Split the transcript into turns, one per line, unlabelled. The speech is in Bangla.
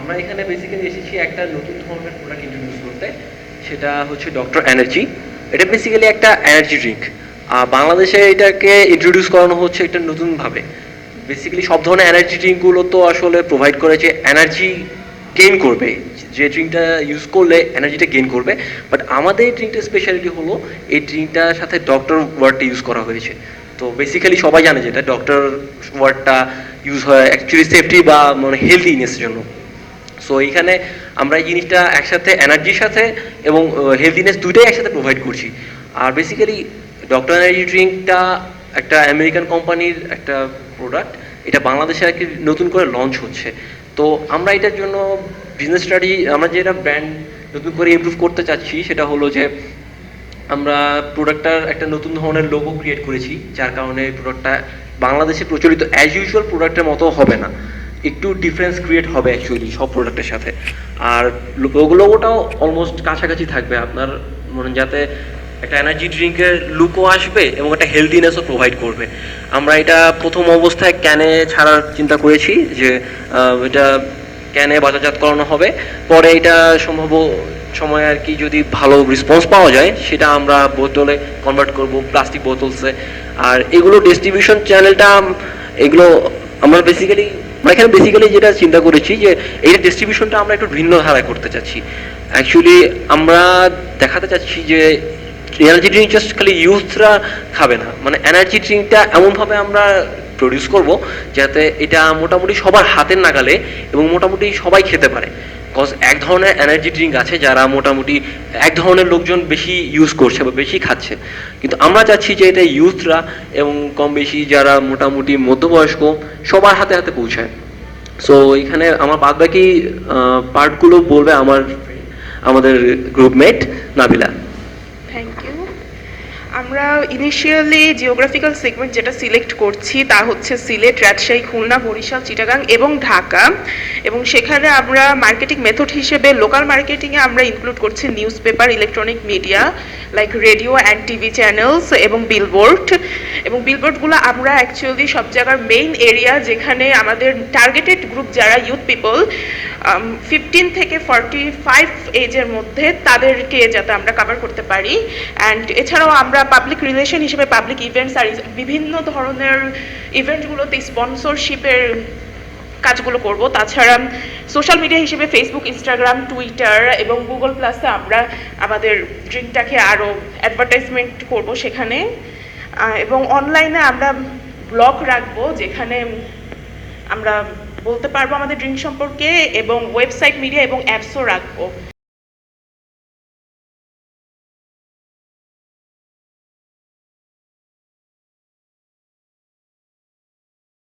আমরা এখানে বেসিক্যালি এসেছি একটা নতুন ধরনের প্রোডাক্ট ইন্ট্রোডিউস করতে, সেটা হচ্ছে ডক্টর এনার্জি। এটা বেসিক্যালি একটা এনার্জি ড্রিঙ্ক। বাংলাদেশে এটাকে ইন্ট্রোডিউস করানো হচ্ছে একটা নতুনভাবে। বেসিক্যালি সব ধরনের এনার্জি ড্রিঙ্কগুলো তো আসলে প্রোভাইড করে যে এনার্জি গেইন করবে, যে ড্রিঙ্কটা ইউজ করলে এনার্জিটা গেইন করবে। বাট আমাদের এই ড্রিঙ্কটার স্পেশালিটি হলো এই ড্রিঙ্কটার সাথে ডক্টর ওয়ার্ডটা ইউজ করা হয়েছে। তো বেসিক্যালি সবাই জানে যেটা ডক্টর ওয়ার্ডটা ইউজ হয় অ্যাকচুয়ালি সেফটি বা মানে হেলদিনেসের জন্য। সো এইখানে আমরা এই জিনিসটা একসাথে এনার্জির সাথে এবং হেলদিনেস দুইটাই একসাথে প্রোভাইড করছি। আর বেসিক্যালি ডক্টর এনার্জি ড্রিঙ্কটা একটা আমেরিকান কোম্পানির একটা প্রোডাক্ট, এটা বাংলাদেশে আর কি নতুন করে লঞ্চ হচ্ছে। তো আমরা এটার জন্য বিজনেস স্ট্র্যাটেজি, আমরা যেটা ব্র্যান্ড নতুন করে ইমপ্রুভ করতে চাচ্ছি সেটা হলো যে আমরা প্রোডাক্টটার একটা নতুন ধরনের লোগো ক্রিয়েট করেছি, যার কারণে প্রোডাক্টটা বাংলাদেশে প্রচলিত অ্যাজ ইউজুয়াল প্রোডাক্টের মতো হবে না, একটু ডিফারেন্স ক্রিয়েট হবে অ্যাকচুয়ালি সব প্রোডাক্টের সাথে। আর লোগোটাও অলমোস্ট কাছাকাছি থাকবে আপনার মনে, যাতে একটা এনার্জি ড্রিঙ্কের লুকও আসবে এবং একটা হেলদিনেসও প্রোভাইড করবে। আমরা এটা প্রথম অবস্থায় ক্যানে ছাড়ার চিন্তা করেছি, যে এটা ক্যানে বাজারজাত করানো হবে। পরে এটা সম্ভব সময় আর কি যদি ভালো রেসপন্স পাওয়া যায় সেটা আমরা বোতলে কনভার্ট করব, প্লাস্টিক বোতলসে। আর এগুলো ডিস্ট্রিবিউশন চ্যানেলটা, এগুলো আমরা এখানে বেসিক্যালি যেটা চিন্তা করেছি যে এই ডিস্ট্রিবিউশনটা আমরা একটু ভিন্ন ধারায় করতে চাচ্ছি। অ্যাকচুয়ালি আমরা দেখাতে চাচ্ছি যে এনার্জি ড্রিঙ্ক জাস্ট খালি ইউথরা খাবে না, মানে এনার্জি ড্রিঙ্কটা এমনভাবে আমরা প্রডিউস করব যাতে এটা মোটামুটি সবার হাতের নাগালে এবং মোটামুটি সবাই খেতে পারে। কজ এক ধরনের এনার্জি ড্রিঙ্ক আছে যারা মোটামুটি এক ধরনের লোকজন বেশি ইউজ করছে বা বেশি খাচ্ছে, কিন্তু আমরা চাচ্ছি যে এটা ইউথরা এবং কম বেশি যারা মোটামুটি মধ্যবয়স্ক সবার হাতে হাতে পৌঁছায়। সো এখানে আমার বাদবাকি পার্টগুলো বলবে আমাদের গ্রুপমেট নাবিলা।
Thank you. আমরা ইনিশিয়ালি জিওগ্রাফিক্যাল সেগমেন্ট যেটা সিলেক্ট করছি তা হচ্ছে সিলেট, রাজশাহী, খুলনা, বরিশাল, চিটাগাং এবং ঢাকা। এবং সেখানে আমরা মার্কেটিং মেথড হিসেবে লোকাল মার্কেটিংয়ে আমরা ইনক্লুড করছি news paper, electronic media like radio and TV channels এবং বিলবোর্ড। এবং বিলবোর্ডগুলো আমরা অ্যাকচুয়ালি সব জায়গার মেইন এরিয়া যেখানে আমাদের টার্গেটেড গ্রুপ যারা ইউথ পিপল 15 থেকে 45 এজের মধ্যে, তাদেরকে যাতে আমরা কভার করতে পারি। অ্যান্ড এছাড়াও আমরা পাবলিক রিলেশন হিসেবে পাবলিক ইভেন্টস আর বিভিন্ন ধরনের ইভেন্টগুলোতে স্পন্সরশিপের কাজগুলো করব। তাছাড়া সোশ্যাল মিডিয়া হিসেবে ফেসবুক, ইনস্টাগ্রাম, টুইটার এবং গুগল প্লাসে আমরা আমাদের ড্রিঙ্কটাকে আরও অ্যাডভার্টাইজমেন্ট করব সেখানে। এবং অনলাইনে আমরা ব্লগ রাখবো যেখানে আমরা বলতে পারবো আমাদের ড্রিঙ্ক সম্পর্কে, এবং ওয়েবসাইট, মিডিয়া এবং অ্যাপসও রাখবো।